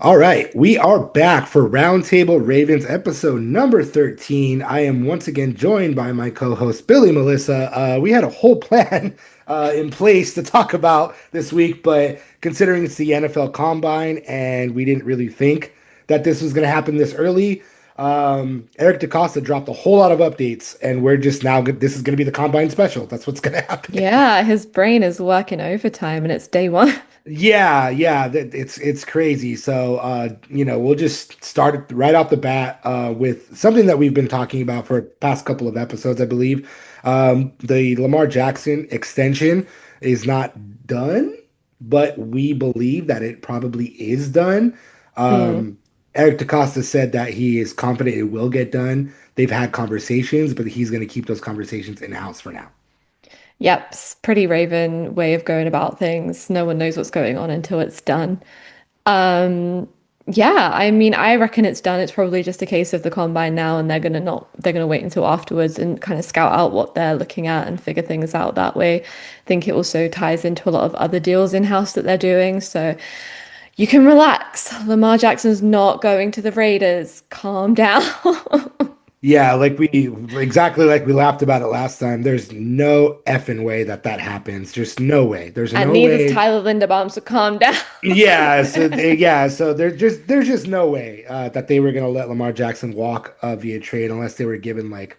All right, we are back for Roundtable Ravens episode number 13. I am once again joined by my co-host Billie Melissa. We had a whole plan in place to talk about this week, but considering it's the NFL Combine and we didn't really think that this was going to happen this early, Eric DeCosta dropped a whole lot of updates, and we're just now this is going to be the Combine special. That's what's going to happen. Yeah, his brain is working overtime and it's day one. Yeah, it's crazy. So, we'll just start it right off the bat with something that we've been talking about for the past couple of episodes, I believe. The Lamar Jackson extension is not done, but we believe that it probably is done. Mm. Um, Eric DeCosta said that he is confident it will get done. They've had conversations, but he's going to keep those conversations in-house for now. Yep, pretty Raven way of going about things. No one knows what's going on until it's done. Um, yeah, I mean, I reckon it's done. It's probably just a case of the combine now, and they're gonna wait until afterwards and kind of scout out what they're looking at and figure things out that way. I think it also ties into a lot of other deals in-house that they're doing. So you can relax. Lamar Jackson's not going to the Raiders. Calm down. Yeah, exactly like we laughed about it last time. There's no effing way that that happens. Just no way. There's And no neither's way. Tyler Linderbaum, so calm down. So there's just no way that they were gonna let Lamar Jackson walk via trade unless they were given like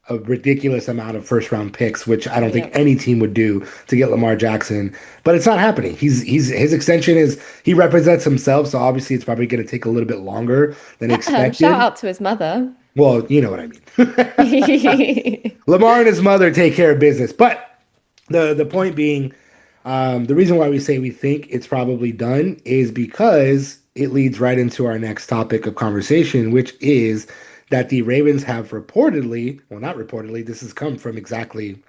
a ridiculous amount of first round picks, which I don't think Yep. any team would do to get Lamar Jackson. But it's not happening. He's his extension is he represents himself, so obviously it's probably gonna take a little bit longer than Shout expected. out to his mother. Well, you know what I mean. Lamar and his mother take care of business. But the point being, the reason why we say we think it's probably done is because it leads right into our next topic of conversation, which is that the Ravens have reportedly, well, not reportedly, this has come from exactly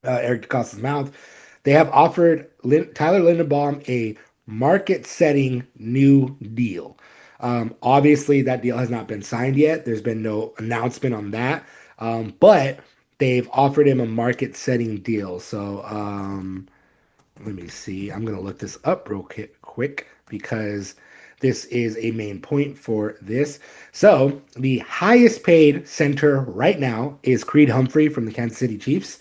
Eric DeCosta's mouth. They have offered Tyler Linderbaum a market-setting new deal. Obviously, that deal has not been signed yet. There's been no announcement on that, but they've offered him a market-setting deal. So let me see. I'm gonna look this up real quick because this is a main point for this. So the highest paid center right now is Creed Humphrey from the Kansas City Chiefs.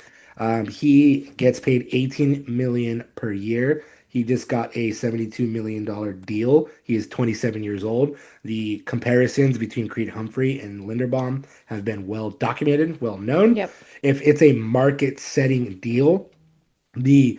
He gets paid 18 million per year. He just got a $72 million deal. He is 27 years old. The comparisons between Creed Humphrey and Linderbaum have been well documented, well known. Yep. If it's a market setting deal, the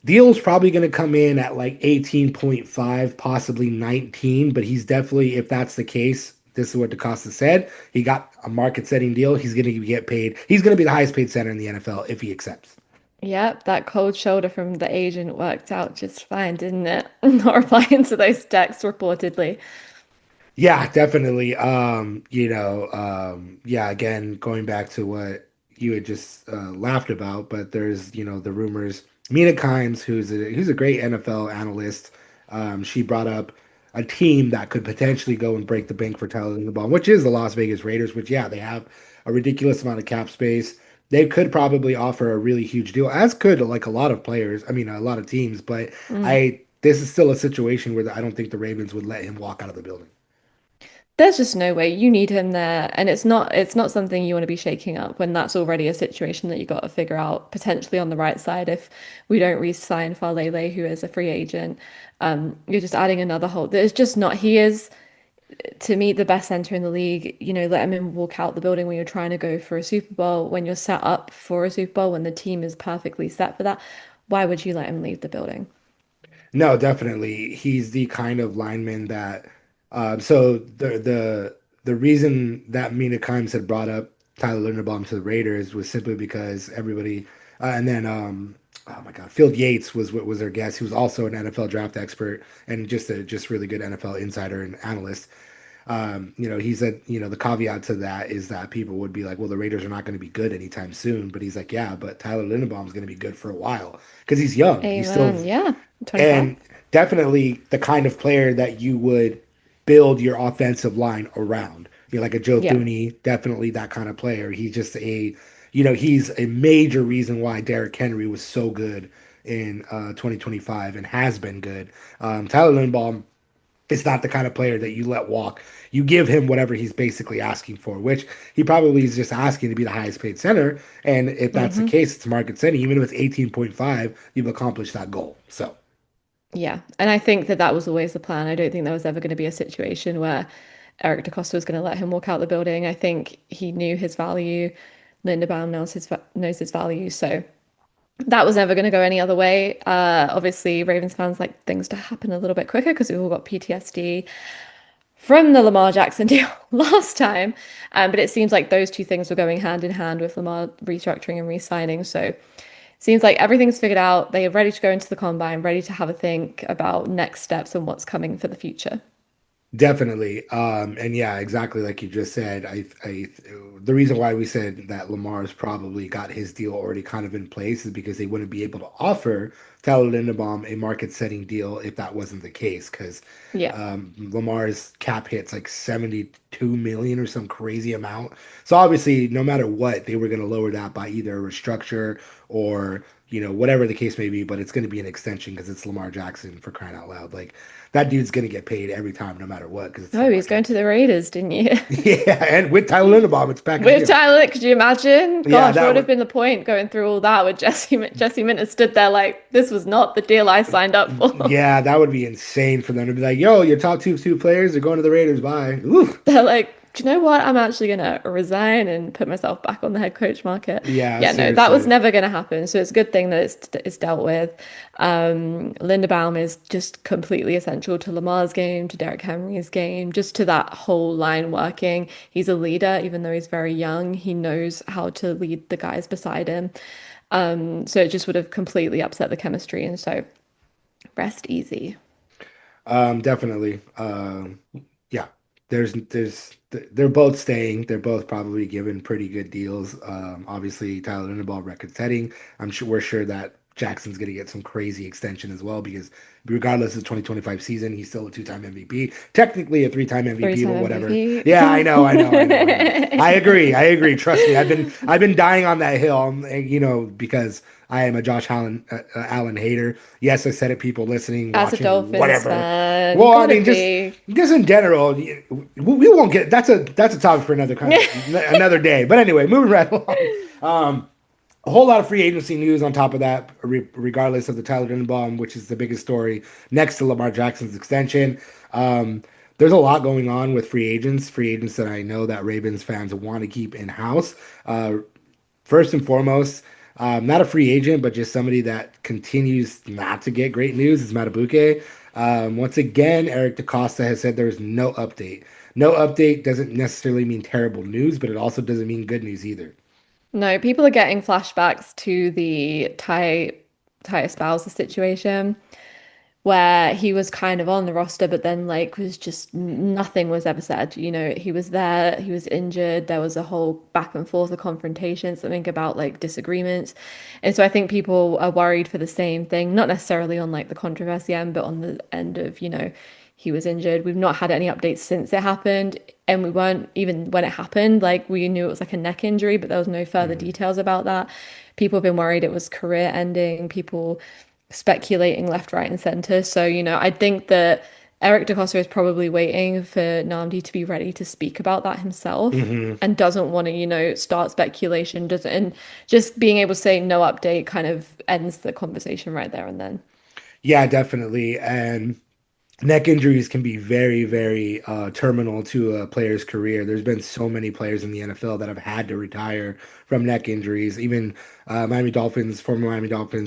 deal's probably going to come in at like 18.5, possibly 19, but he's definitely, if that's the case, this is what DeCosta said. He got a market setting deal. He's going to get paid. He's going to be the highest paid center in the NFL if he accepts. Yep, that cold shoulder from the agent worked out just fine, didn't it? Not replying to those texts reportedly. Yeah, definitely. Yeah, again, going back to what you had just laughed about, but there's, the rumors. Mina Kimes, who's a great NFL analyst, she brought up a team that could potentially go and break the bank for Tyler Linderbaum, which is the Las Vegas Raiders, which, yeah, they have a ridiculous amount of cap space. They could probably offer a really huge deal, as could like a lot of players. I mean, a lot of teams, but Mm. this is still a situation where I don't think the Ravens would let him walk out of the building. There's just no way you need him there, and it's not something you want to be shaking up when that's already a situation that you got to figure out potentially on the right side if we don't re-sign Falele, who is a free agent. You're just adding another hole. There's just not. He is to me the best center in the league. Let him in, walk out the building when you're trying to go for a Super Bowl, when you're set up for a Super Bowl, when the team is perfectly set for that. Why would you let him leave the building? No, definitely. He's the kind of lineman that so the reason that Mina Kimes had brought up Tyler Linderbaum to the Raiders was simply because everybody and then oh my God, Field Yates was their guest. He was also an NFL draft expert and just really good NFL insider and analyst. He said, the caveat to that is that people would be like, well, the Raiders are not going to be good anytime soon. But he's like, yeah, but Tyler Linderbaum is going to be good for a while because he's young. He's still Amen. Yeah, 25. and definitely the kind of player that you would build your offensive line around. Like a Joe Yeah. Thuney, definitely that kind of player. He's a major reason why Derrick Henry was so good in 2025 and has been good. Tyler Linderbaum It's not the kind of player that you let walk. You give him whatever he's basically asking for, which he probably is just asking to be the highest paid center. And if that's the Hmm. case, it's market setting. Even if it's 18.5, you've accomplished that goal. So Yeah. And I think that that was always the plan. I don't think there was ever going to be a situation where Eric DeCosta was going to let him walk out the building. I think he knew his value. Linderbaum knows his value. So that was never going to go any other way. Obviously, Ravens fans like things to happen a little bit quicker because we all got PTSD from the Lamar Jackson deal last time. But it seems like those two things were going hand in hand with Lamar restructuring and re-signing. So seems like everything's figured out. They are ready to go into the combine, ready to have a think about next steps and what's coming for the future. definitely. And yeah, exactly like you just said. The reason why we said that Lamar's probably got his deal already kind of in place is because they wouldn't be able to offer Tyler Linderbaum a market setting deal if that wasn't the case. Because Yeah. Lamar's cap hits like 72 million or some crazy amount. So obviously, no matter what, they were going to lower that by either a restructure or whatever the case may be. But it's going to be an extension because it's Lamar Jackson, for crying out loud. Like that dude's going to get paid every time, no matter what, because it's Oh, Lamar he's going to Jackson. the Raiders, didn't you? Yeah, and with Tyler Linderbaum, it's package With deal. Tyler, could you imagine? Yeah, Gosh, what that would have would. been the point going through all that with Jesse Minter stood there like, this was not the deal I signed up for. Yeah, that would be insane for them to be like, "Yo, your top two players are going to the Raiders." Bye. Ooh. They're like, do you know what? I'm actually gonna resign and put myself back on the head coach market. Yeah, Yeah, no, that was seriously. never gonna happen. So it's a good thing that it's dealt with. Linderbaum is just completely essential to Lamar's game, to Derrick Henry's game, just to that whole line working. He's a leader, even though he's very young. He knows how to lead the guys beside him. So it just would have completely upset the chemistry, and so rest easy. Definitely. Yeah. They're both staying. They're both probably given pretty good deals. Obviously Tyler Linderbaum record setting. We're sure that Jackson's going to get some crazy extension as well because regardless of the 2025 season, he's still a two-time MVP. Technically a three-time MVP, Three-time but whatever. MVP. Yeah, I know. I agree. I agree. Trust me. I've been dying on that hill, because I am a Josh Allen hater. Yes, I said it. People listening, As a watching, Dolphins whatever. fan, Well, I gotta mean, just be. just in general, we won't get. That's a topic for another day. But anyway, moving right along. A whole lot of free agency news on top of that, regardless of the Tyler Linderbaum, which is the biggest story next to Lamar Jackson's extension. Um, there's a lot going on with free agents that I know that Ravens fans want to keep in house. Uh, First and foremost, not a free agent, but just somebody that continues not to get great news is Matabuke. Once again, Eric DeCosta has said there's no update. No update doesn't necessarily mean terrible news, but it also doesn't mean good news either. No, people are getting flashbacks to the Ty Espousa situation where he was kind of on the roster, but then like was just nothing was ever said. You know, he was there, he was injured, there was a whole back and forth of confrontation, something about like disagreements. And so I think people are worried for the same thing, not necessarily on like the controversy end, but on the end of, he was injured. We've not had any updates since it happened. And we weren't even when it happened, like we knew it was like a neck injury, but there was no further Mhm. details about that. People have been worried it was career ending. People speculating left, right, and center. So, I think that Eric DeCosta is probably waiting for Namdi to be ready to speak about that himself Mhm. and doesn't want to, start speculation, doesn't and just being able to say no update kind of ends the conversation right there and then. Yeah, definitely. And neck injuries can be very, very terminal to a player's career. There's been so many players in the NFL that have had to retire from neck injuries. Even former Miami Dolphins,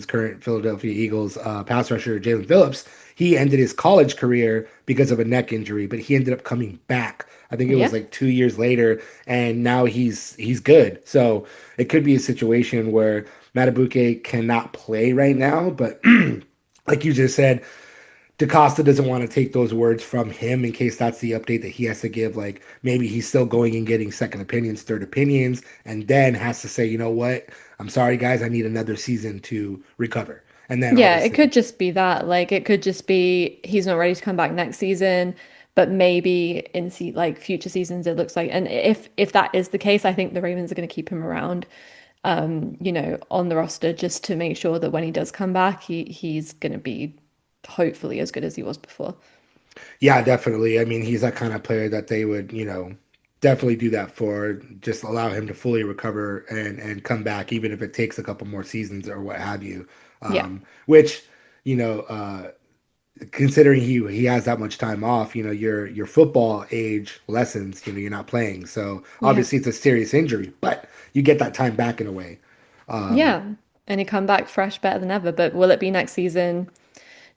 current Philadelphia Eagles pass rusher Jalen Phillips, he ended his college career because of a neck injury, but he ended up coming back. I think it was Yeah. like 2 years later, and now he's good. So it could be a situation where Matabuke cannot play right now, but like you just said, DaCosta doesn't want to take those words from him in case that's the update that he has to give. Like maybe he's still going and getting second opinions, third opinions, and then has to say, you know what? I'm sorry, guys. I need another season to recover. And then Yeah, it obviously, could just be that. Like it could just be he's not ready to come back next season, but maybe in like future seasons it looks like and if that is the case, I think the Ravens are going to keep him around on the roster just to make sure that when he does come back, he's going to be hopefully as good as he was before. Yeah, definitely. I mean, he's that kind of player that they would, definitely do that for. Just allow him to fully recover and come back, even if it takes a couple more seasons or what have you. Yeah. Which, you know, uh, considering he has that much time off, your football age lessens. You're not playing, so Yeah. obviously it's a serious injury, but you get that time back in a way. Um, Yeah. And he come back fresh better than ever. But will it be next season?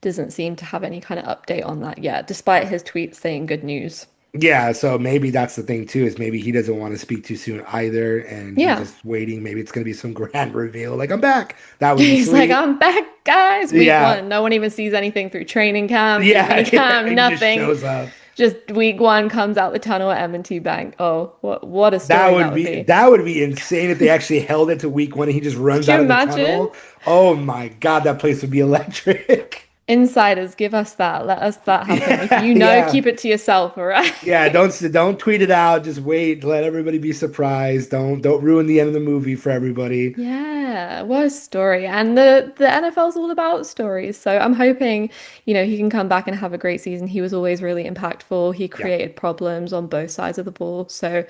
Doesn't seem to have any kind of update on that yet, despite his tweets saying good news. Yeah, so maybe that's the thing too, is maybe he doesn't want to speak too soon either, and he's Yeah. just waiting. Maybe it's gonna be some grand reveal, like I'm back. That would be He's like, sweet. I'm back, guys. Week Yeah, one. No one even sees anything through training camp, through yeah, mini camp, he just nothing. shows up. Just week one comes out the tunnel at M&T Bank. Oh, what a That story that would would be be. that would be insane if they actually held it to week one and he just Could runs you out of the imagine? tunnel. Oh my God, that place would be electric. Insiders, give us that. Let us that happen. If Yeah, you know, yeah. keep it to yourself, all right? Yeah, don't tweet it out. Just wait. Let everybody be surprised. Don't ruin the end of the movie for everybody. Yeah, what a story. And the NFL is all about stories. So I'm hoping, he can come back and have a great season. He was always really impactful. He Yeah, created problems on both sides of the ball. So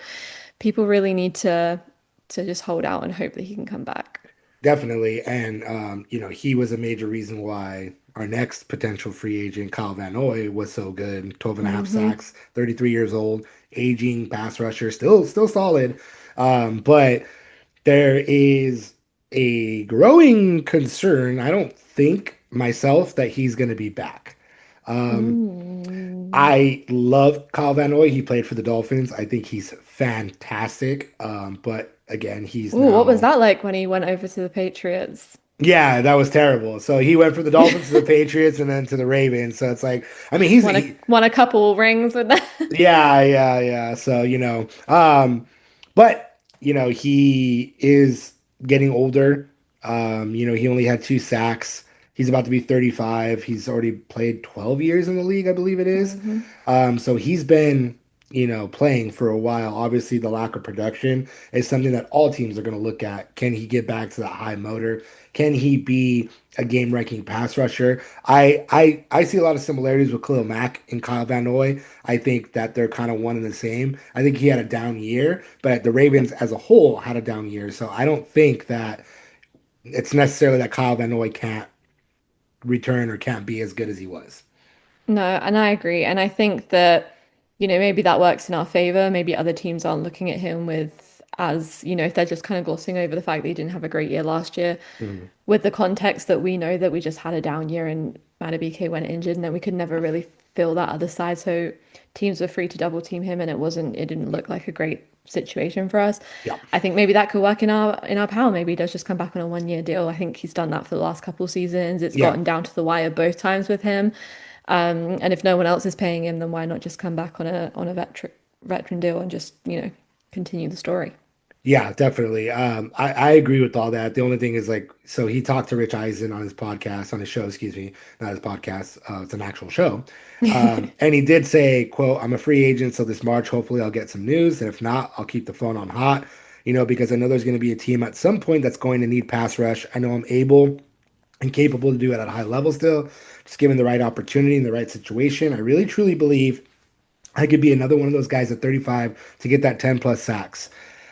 people really need to just hold out and hope that he can come back. definitely. And he was a major reason why our next potential free agent, Kyle Van Noy, was so good. 12 and a half Hmm. sacks, 33 years old, aging pass rusher, still solid. But there is a growing concern. I don't think myself that he's going to be back. Um, Ooh. I love Kyle Van Noy. He played for the Dolphins. I think he's fantastic. But again, he's Ooh, what was now. that like when he went over to the Patriots? Yeah, that was terrible. So he went from the Dolphins to the Patriots and then to the Ravens. So it's like, I mean, Won a couple rings with that. yeah, yeah, yeah. So, but he is getting older. He only had 2 sacks. He's about to be 35. He's already played 12 years in the league, I believe it is. Hmm. So he's been, playing for a while. Obviously, the lack of production is something that all teams are going to look at. Can he get back to that high motor? Can he be a game-wrecking pass rusher? I see a lot of similarities with Khalil Mack and Kyle Van Noy. I think that they're kind of one and the same. I think he had a down year, but the Ravens as a whole had a down year. So I don't think that it's necessarily that Kyle Van Noy can't return or can't be as good as he was. No, and I agree. And I think that, maybe that works in our favor. Maybe other teams aren't looking at him with as, if they're just kind of glossing over the fact that he didn't have a great year last year, Mhm. with the context that we know that we just had a down year and Madubuike went injured and then we could never really fill that other side. So teams were free to double team him and it didn't look like a great situation for us. Yeah. I think maybe that could work in our power. Maybe he does just come back on a 1 year deal. I think he's done that for the last couple of seasons. It's Yeah. gotten down to the wire both times with him. And if no one else is paying him, then why not just come back on a veteran deal and just, continue the story? Yeah, definitely. I agree with all that. The only thing is like, so he talked to Rich Eisen on his show, excuse me, not his podcast. It's an actual show. And he did say, quote, I'm a free agent, so this March, hopefully I'll get some news. And if not, I'll keep the phone on hot, because I know there's going to be a team at some point that's going to need pass rush. I know I'm able and capable to do it at a high level still, just given the right opportunity and the right situation. I really, truly believe I could be another one of those guys at 35 to get that 10 plus sacks.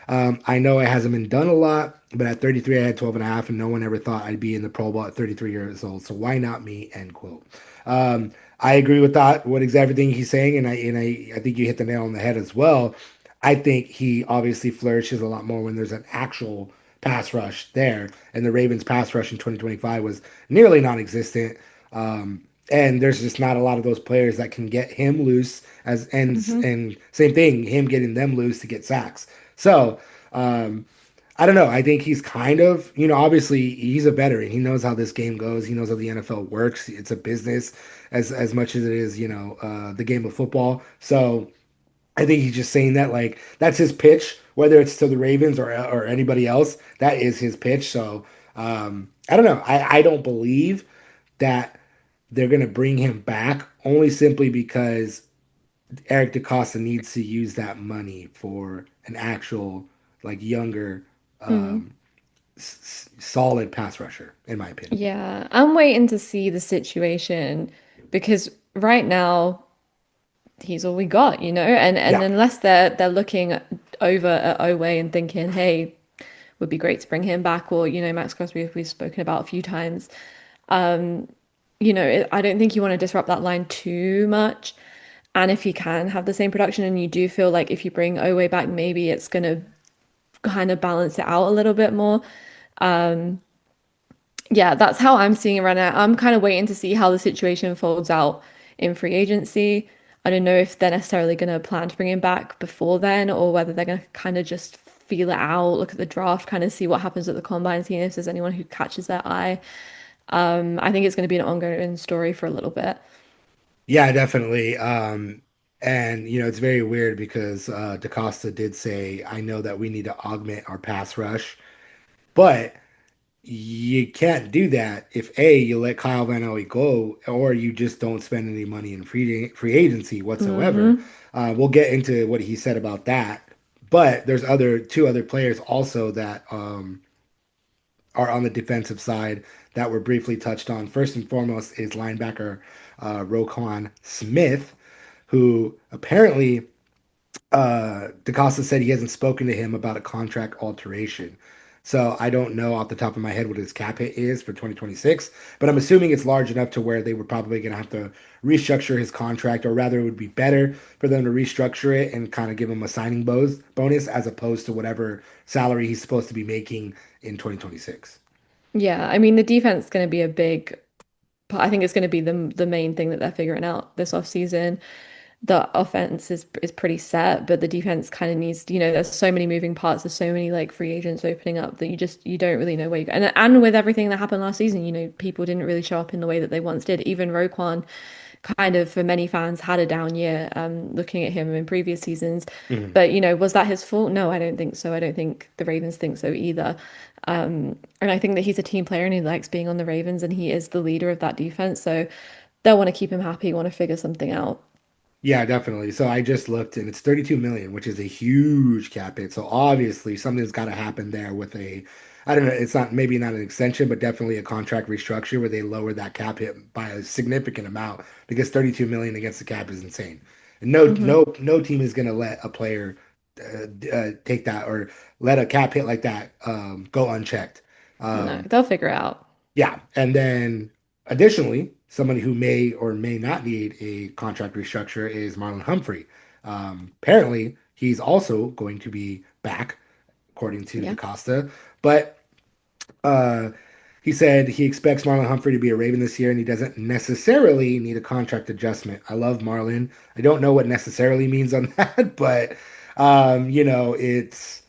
I know it hasn't been done a lot, but at 33, I had 12 and a half, and no one ever thought I'd be in the Pro Bowl at 33 years old. So why not me? End quote. I agree with that, everything he's saying, and I think you hit the nail on the head as well. I think he obviously flourishes a lot more when there's an actual pass rush there, and the Ravens pass rush in 2025 was nearly non-existent. And there's just not a lot of those players that can get him loose Hmm. and same thing, him getting them loose to get sacks. So I don't know. I think he's kind of, obviously he's a veteran. He knows how this game goes. He knows how the NFL works. It's a business as much as it is, the game of football. So I think he's just saying that like that's his pitch, whether it's to the Ravens or anybody else. That is his pitch. So I don't know. I don't believe that they're gonna bring him back only simply because Eric DeCosta needs to use that money for an actual like younger, Mm. um, solid pass rusher, in my opinion. Yeah, I'm waiting to see the situation because right now. he's all we got, and Yeah. unless they're looking over at Oway and thinking, hey, would be great to bring him back, or Max Crosby, we've spoken about a few times. I don't think you want to disrupt that line too much. And if you can have the same production, and you do feel like if you bring Oway back, maybe it's gonna kind of balance it out a little bit more. Yeah, that's how I'm seeing it right now. I'm kind of waiting to see how the situation folds out in free agency. I don't know if they're necessarily going to plan to bring him back before then, or whether they're going to kind of just feel it out, look at the draft, kind of see what happens at the combine, see if there's anyone who catches their eye. I think it's going to be an ongoing story for a little bit. Yeah, definitely. And it's very weird because DeCosta did say, I know that we need to augment our pass rush, but you can't do that if A, you let Kyle Van Noy go, or you just don't spend any money in free agency whatsoever. Hmm. We'll get into what he said about that. But there's two other players also that are on the defensive side that were briefly touched on. First and foremost is linebacker Roquan Smith, who apparently DeCosta said he hasn't spoken to him about a contract alteration. So I don't know off the top of my head what his cap hit is for 2026, but I'm assuming it's large enough to where they were probably going to have to restructure his contract, or rather, it would be better for them to restructure it and kind of give him a signing bonus as opposed to whatever salary he's supposed to be making in 2026. Yeah, I mean the defense is going to be a big. I think it's going to be the main thing that they're figuring out this offseason. The offense is pretty set, but the defense kind of needs, there's so many moving parts, there's so many like free agents opening up that you don't really know where you go. And with everything that happened last season, people didn't really show up in the way that they once did. Even Roquan kind of for many fans had a down year, looking at him in previous seasons. Mhm. But was that his fault? No, I don't think so. I don't think the Ravens think so either. And I think that he's a team player and he likes being on the Ravens and he is the leader of that defense. So they'll want to keep him happy, want to figure something out. Yeah, definitely. So I just looked and it's 32 million, which is a huge cap hit. So obviously something's got to happen there with I don't know, it's not maybe not an extension, but definitely a contract restructure where they lower that cap hit by a significant amount because 32 million against the cap is insane. And Hmm. no team is going to let a player take that or let a cap hit like that go unchecked. No, Um, they'll figure it out. yeah, and then additionally, somebody who may or may not need a contract restructure is Marlon Humphrey. Apparently, he's also going to be back, according to Yeah. DeCosta. But uh, he said he expects Marlon Humphrey to be a Raven this year, and he doesn't necessarily need a contract adjustment. I love Marlon. I don't know what necessarily means on that, but it's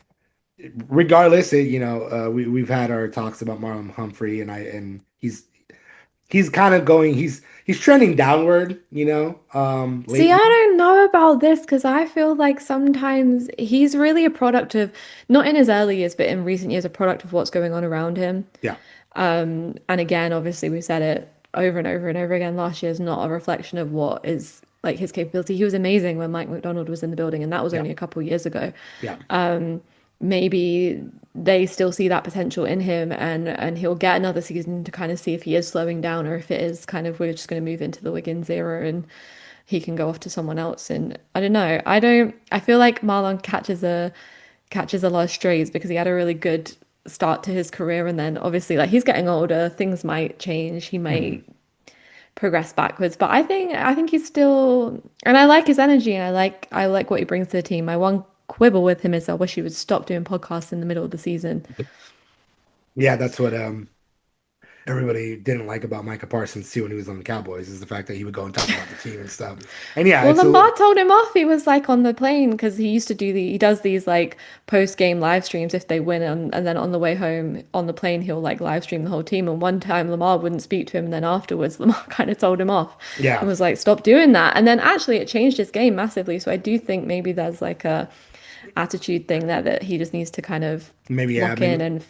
regardless. We've had our talks about Marlon Humphrey, and he's kind of going he's trending downward, See, I lately. don't know about this because I feel like sometimes he's really a product of, not in his early years, but in recent years, a product of what's going on around him. Yeah. And again, obviously, we said it over and over and over again. Last year is not a reflection of what is like his capability. He was amazing when Mike McDonald was in the building, and that was Yeah. only a couple of years ago. Yeah. Maybe they still see that potential in him, and he'll get another season to kind of see if he is slowing down or if it is kind of we're just going to move into the Wiggins era and he can go off to someone else. And I don't know. I feel like Marlon catches a lot of strays because he had a really good start to his career, and then obviously like he's getting older, things might change. He Mhm. might progress backwards, but I think he's still, and I like his energy and I like what he brings to the team. My one quibble with him is I wish he would stop doing podcasts in the middle of the season. Yeah, that's what everybody didn't like about Micah Parsons too when he was on the Cowboys is the fact that he would go and talk about the team and stuff. And yeah, Well, it's Lamar told him off. He was like on the plane because he does these like post-game live streams if they win, and then on the way home on the plane he'll like live stream the whole team. And one time Lamar wouldn't speak to him, and then afterwards Lamar kind of told him off yeah, and was like, "Stop doing that." And then actually it changed his game massively. So I do think maybe there's like a attitude thing there that he just needs to kind of maybe yeah, lock in and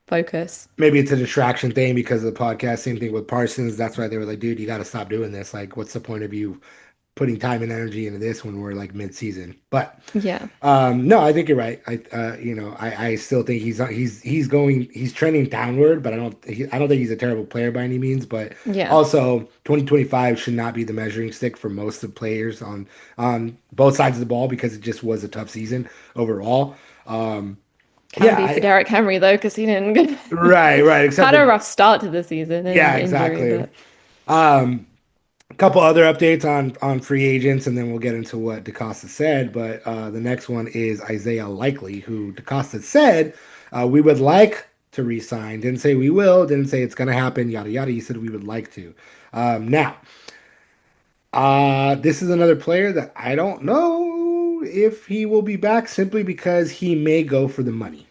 focus. maybe it's a distraction thing because of the podcast. Same thing with Parsons. That's why they were like, dude, you got to stop doing this. Like, what's the point of you putting time and energy into this when we're like mid-season. But Yeah. no, I think you're right. I still think he's trending downward, but I don't think he's a terrible player by any means. But Yeah. also, 2025 should not be the measuring stick for most of players on both sides of the ball because it just was a tough season overall. Um, Can yeah, be for Derrick Henry though, because he didn't right, except had a for rough start to the season yeah, and injury, exactly. but A couple other updates on free agents, and then we'll get into what DeCosta said. But the next one is Isaiah Likely, who DeCosta said we would like to re-sign. Didn't say we will. Didn't say it's going to happen. Yada yada. He said we would like to. Now, this is another player that I don't know if he will be back simply because he may go for the money.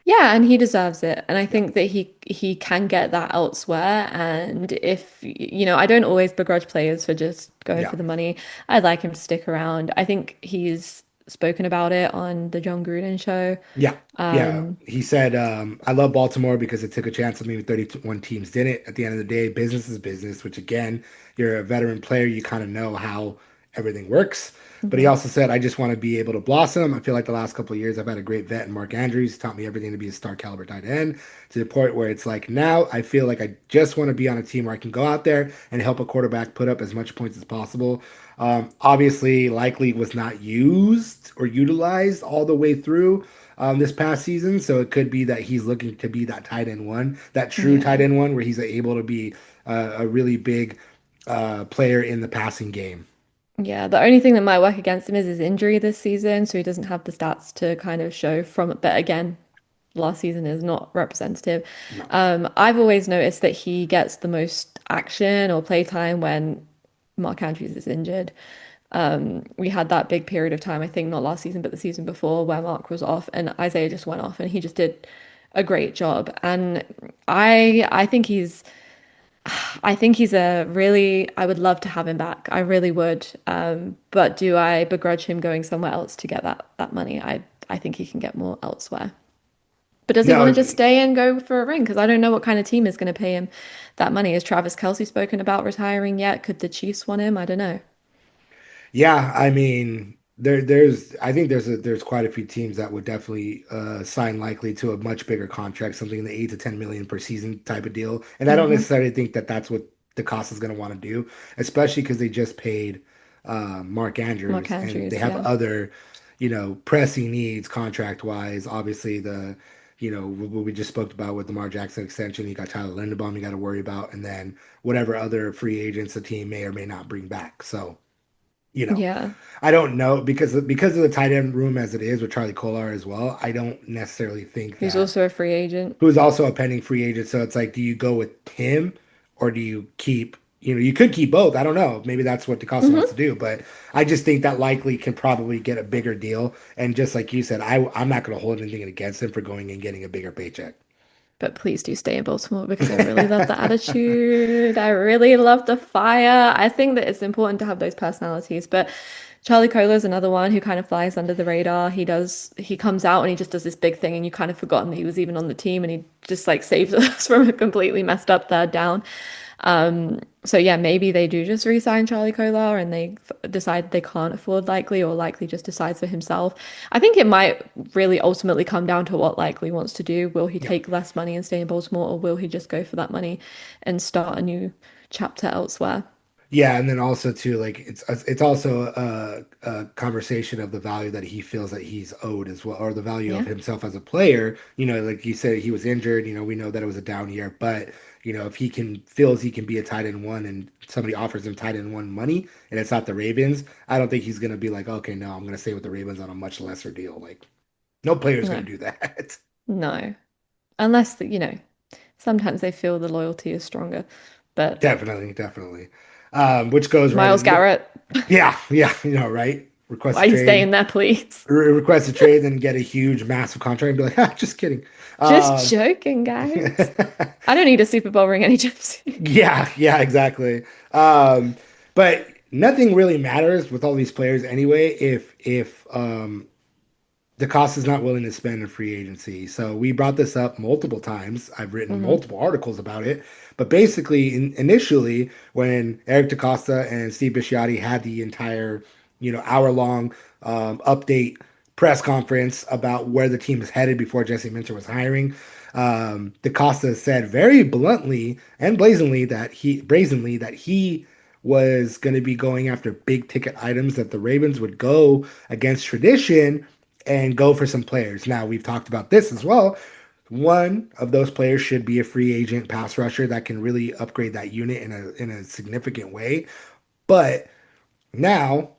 yeah, and he deserves it. And I Yeah. think that he can get that elsewhere. And if, I don't always begrudge players for just going Yeah. for the money. I'd like him to stick around. I think he's spoken about it on the John Gruden show. Yeah. Yeah. Um, He said, I love Baltimore because it took a chance on me when 31 teams didn't. At the end of the day, business is business, which again, you're a veteran player. You kind of know how everything works. But he mhm. also said, I just want to be able to blossom. I feel like the last couple of years, I've had a great vet in Mark Andrews, taught me everything to be a star caliber tight end to the point where it's like now I feel like I just want to be on a team where I can go out there and help a quarterback put up as much points as possible. Obviously, likely was not used or utilized all the way through this past season. So it could be that he's looking to be that tight end one, that true tight Yeah. end one, where he's able to be a really big player in the passing game. Yeah, the only thing that might work against him is his injury this season, so he doesn't have the stats to kind of show from it. But again, last season is not representative. No. I've always noticed that he gets the most action or playtime when Mark Andrews is injured. We had that big period of time, I think not last season, but the season before, where Mark was off and Isaiah just went off, and he just did a great job. And I think he's a really, I would love to have him back. I really would. But do I begrudge him going somewhere else to get that money? I think he can get more elsewhere. But does he want to No, just stay and go for a ring? Because I don't know what kind of team is going to pay him that money. Has Travis Kelce spoken about retiring yet? Could the Chiefs want him? I don't know. yeah, I mean, there's I think there's quite a few teams that would definitely sign likely to a much bigger contract, something in the 8 to 10 million per season type of deal. And I don't Hmm. necessarily think that that's what DeCosta is going to want to do, especially because they just paid Mark Mark Andrews and they Andrews, have yeah. other, pressing needs contract wise. Obviously, what we just spoke about with the Lamar Jackson extension, you got Tyler Linderbaum you got to worry about, and then whatever other free agents the team may or may not bring back. So you know, Yeah. I don't know because of the tight end room as it is with Charlie Kolar as well. I don't necessarily think Who's that also a free agent. who's also a pending free agent. So it's like, do you go with him or do you keep? You could keep both. I don't know. Maybe that's what DeCosta wants to Hmm. do, but I just think that likely can probably get a bigger deal. And just like you said, I'm not going to hold anything against him for going and getting a bigger paycheck. But please do stay in Baltimore because I really love the attitude. I really love the fire. I think that it's important to have those personalities. But Charlie Cola is another one who kind of flies under the radar. He comes out and he just does this big thing, and you kind of forgotten that he was even on the team, and he just like saves us from a completely messed up third down. So yeah, maybe they do just re-sign Charlie Kolar and they decide they can't afford Likely, or Likely just decides for himself. I think it might really ultimately come down to what Likely wants to do. Will he Yeah. take less money and stay in Baltimore, or will he just go for that money and start a new chapter elsewhere? Yeah, and then also too, like it's also a conversation of the value that he feels that he's owed as well, or the value of Yeah. himself as a player. Like you said, he was injured. We know that it was a down year, but if he feels he can be a tight end one, and somebody offers him tight end one money, and it's not the Ravens, I don't think he's gonna be like, okay, no, I'm gonna stay with the Ravens on a much lesser deal. Like no player's gonna No, do that. no. Unless, sometimes they feel the loyalty is stronger. But Definitely, definitely. Which goes right Miles in. Garrett, Yeah, yeah, right. Request why a are you trade. staying there, please? Request a trade, then get a huge, massive contract and be like, ah, just kidding. Just Um, joking, guys. I don't need a Super Bowl ring anytime soon. yeah, exactly. Um, but nothing really matters with all these players anyway. If DeCosta's not willing to spend in free agency. So we brought this up multiple times. I've written Hmm. multiple articles about it. But basically, initially, when Eric DeCosta and Steve Bisciotti had the entire, hour-long update press conference about where the team is headed before Jesse Minter was hiring, DeCosta said very bluntly and brazenly that he was going to be going after big ticket items, that the Ravens would go against tradition and go for some players. Now, we've talked about this as well. One of those players should be a free agent pass rusher that can really upgrade that unit in a significant way. But now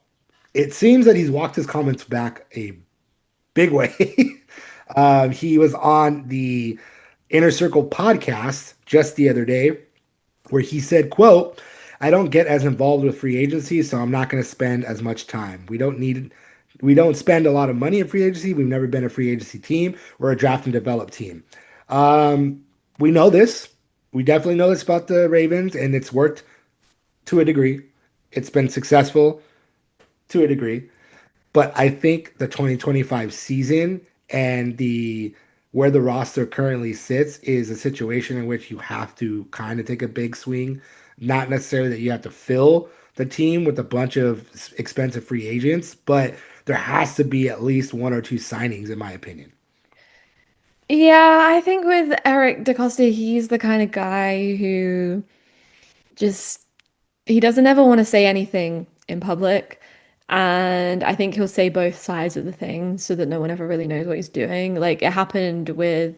it seems that he's walked his comments back a big way. He was on the Inner Circle podcast just the other day where he said, quote, I don't get as involved with free agency, so I'm not going to spend as much time. We don't spend a lot of money in free agency. We've never been a free agency team. We're a draft and develop team. Um, we know this. We definitely know this about the Ravens, and it's worked to a degree. It's been successful to a degree. But I think the 2025 season and the where the roster currently sits is a situation in which you have to kind of take a big swing. Not necessarily that you have to fill the team with a bunch of expensive free agents, but there has to be at least one or two signings, in my opinion. Yeah, I think with Eric DeCosta, he's the kind of guy who just he doesn't ever want to say anything in public. And I think he'll say both sides of the thing so that no one ever really knows what he's doing. Like it happened with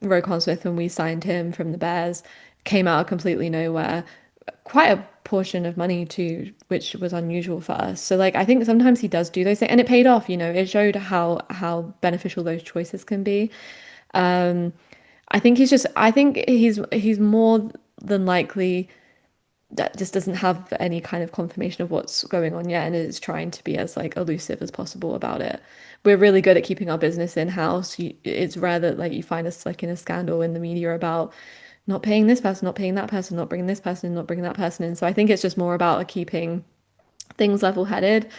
Roquan Smith when we signed him from the Bears, came out of completely nowhere. Quite a portion of money too, which was unusual for us. So like I think sometimes he does do those things and it paid off, It showed how beneficial those choices can be. I think he's more than likely that just doesn't have any kind of confirmation of what's going on yet and is trying to be as like elusive as possible about it. We're really good at keeping our business in-house. It's rare that like you find us like in a scandal in the media about not paying this person, not paying that person, not bringing this person, not bringing that person in. So I think it's just more about like, keeping things level-headed,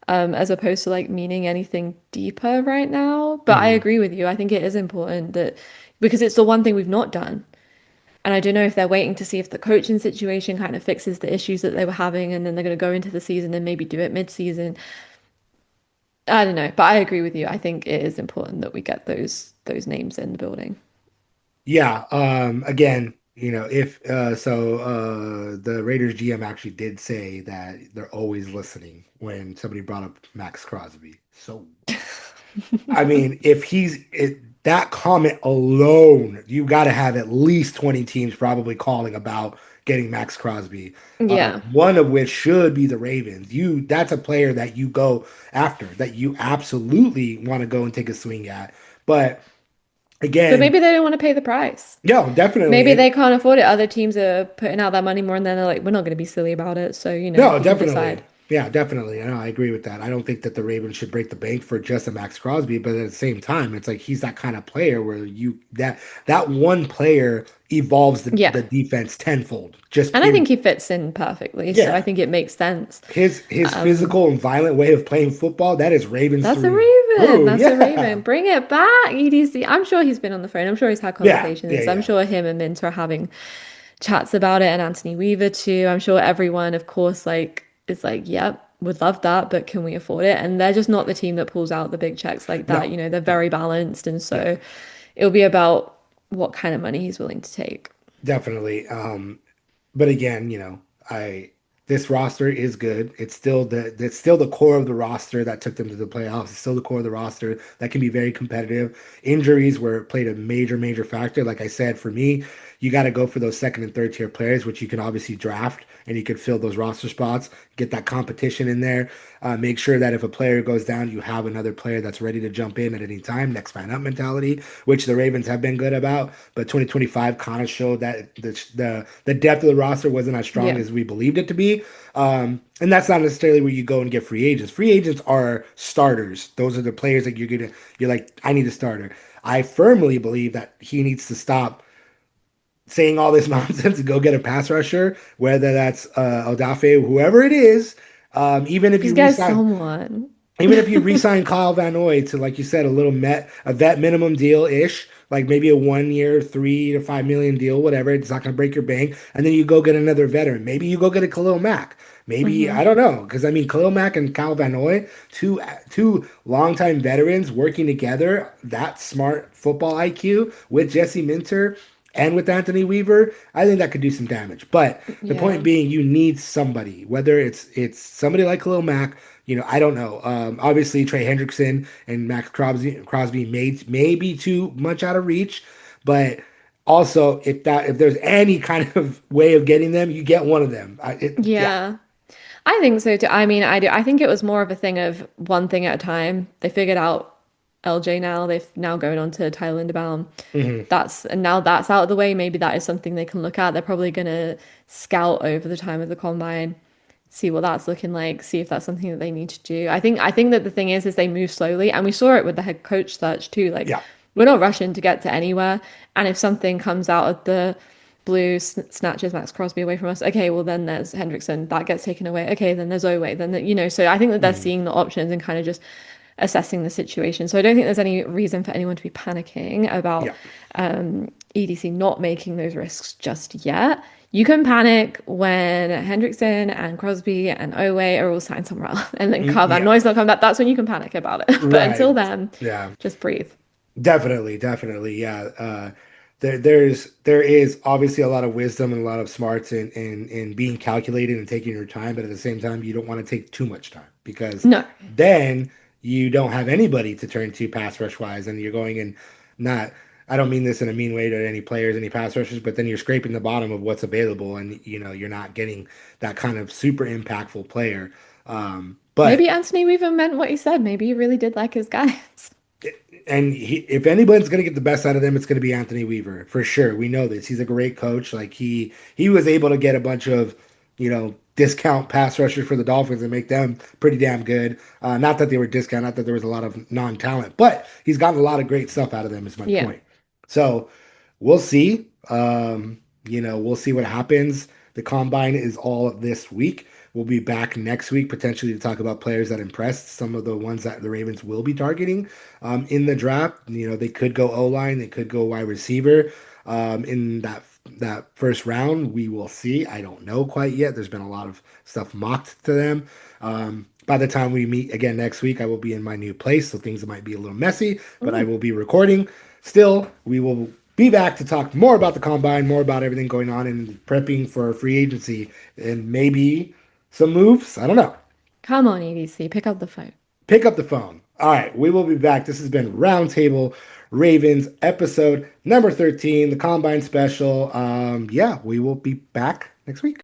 as opposed to like meaning anything deeper right now. But I Mhm. agree with you. I think it is important that because it's the one thing we've not done. And I don't know if they're waiting to see if the coaching situation kind of fixes the issues that they were having, and then they're going to go into the season and maybe do it mid-season. I don't know, but I agree with you. I think it is important that we get those names in the building. Yeah. Again, if the Raiders GM actually did say that they're always listening when somebody brought up Max Crosby. So I mean, that comment alone, you got to have at least 20 teams probably calling about getting Max Crosby. Yeah. One of which should be the Ravens. That's a player that you go after, that you absolutely want to go and take a swing at. But But again, maybe they don't want to pay the price. no, definitely. Maybe they can't afford it. Other teams are putting out that money more, and then they're like, we're not going to be silly about it. So, No, you can definitely. decide. Yeah, definitely. And I agree with that. I don't think that the Ravens should break the bank for just a Max Crosby, but at the same time, it's like he's that kind of player where that one player evolves Yeah. the defense tenfold. Just And I period. think he fits in perfectly. So I Yeah. think it makes sense. His Um, physical and violent way of playing football, that is Ravens That's a through and Raven. through. That's a Yeah. Raven. Bring it back, EDC. I'm sure he's been on the phone. I'm sure he's had Yeah. Yeah. conversations. I'm Yeah. sure him and Mint are having chats about it, and Anthony Weaver too. I'm sure everyone, of course, like is like, yep, would love that, but can we afford it? And they're just not the team that pulls out the big checks like that. No. They're No. very balanced, and Yeah. so it'll be about what kind of money he's willing to take. Definitely. But again, I this roster is good. It's still the core of the roster that took them to the playoffs. It's still the core of the roster that can be very competitive. Injuries were played a major factor. Like I said, for me, you got to go for those second and third tier players, which you can obviously draft and you can fill those roster spots, get that competition in there. Make sure that if a player goes down, you have another player that's ready to jump in at any time. Next man up mentality, which the Ravens have been good about. But 2025 kind of showed that the depth of the roster wasn't as strong Yeah. as we believed it to be. And that's not necessarily where you go and get free agents. Free agents are starters. Those are the players that you're like, I need a starter. I firmly believe that he needs to stop saying all this nonsense and go get a pass rusher, whether that's Odafe, whoever it is. Even if Just you get resign, someone. Even if you re-sign Kyle Van Noy to, like you said, a vet minimum deal ish, like maybe a 1 year, 3 to 5 million deal, whatever. It's not going to break your bank, and then you go get another veteran. Maybe you go get a Khalil Mack. Maybe Hmm. I don't know, because I mean Khalil Mack and Kyle Van Noy, two longtime veterans working together. That smart football IQ with Jesse Minter and with Anthony Weaver, I think that could do some damage. But the point Yeah. being, you need somebody, whether it's somebody like Khalil Mack. I don't know. Obviously, Trey Hendrickson and Max Crosby may be too much out of reach, but also if there's any kind of way of getting them, you get one of them. Yeah, Yeah. I think so too. I mean, I do. I think it was more of a thing of one thing at a time. They figured out LJ now. They've now going on to Tyler Linderbaum. hmm And now that's out of the way. Maybe that is something they can look at. They're probably gonna scout over the time of the combine, see what that's looking like, see if that's something that they need to do. I think that the thing is they move slowly, and we saw it with the head coach search too. Like yeah, we're not rushing to get to anywhere, and if something comes out of the blue snatches Max Crosby away from us, okay, well then there's Hendrickson that gets taken away. Okay, then there's Owe. So I think that they're hmm seeing the options and kind of just assessing the situation. So I don't think there's any reason for anyone to be panicking about yeah, EDC not making those risks just yet. You can panic when Hendrickson and Crosby and Owe are all signed somewhere else, and then Carl Van yeah. Noy's not coming back. That's when you can panic about it. But until Right. then, Yeah. just breathe. Definitely, definitely, yeah. There is obviously a lot of wisdom and a lot of smarts in being calculated and taking your time, but at the same time, you don't want to take too much time because No, then you don't have anybody to turn to pass rush wise, and you're going in not. I don't mean this in a mean way to any players, any pass rushers, but then you're scraping the bottom of what's available, and you're not getting that kind of super impactful player. But maybe Anthony Weaver meant what he said. Maybe he really did like his guys. if anybody's going to get the best out of them, it's going to be Anthony Weaver for sure. We know this. He's a great coach. Like he was able to get a bunch of discount pass rushers for the Dolphins and make them pretty damn good. Not that they were discount, not that there was a lot of non-talent, but he's gotten a lot of great stuff out of them. Is my Yeah. point. So we'll see. We'll see what happens. The combine is all this week. We'll be back next week potentially to talk about players that impressed, some of the ones that the Ravens will be targeting in the draft. They could go O line, they could go wide receiver in that first round. We will see. I don't know quite yet. There's been a lot of stuff mocked to them. By the time we meet again next week, I will be in my new place, so things might be a little messy, but I Ooh. will be recording. Still, we will be back to talk more about the combine, more about everything going on and prepping for free agency and maybe some moves. I don't know. Come on, EDC, pick up the phone. Pick up the phone. All right, we will be back. This has been Roundtable Ravens episode number 13, the combine special. Yeah, we will be back next week.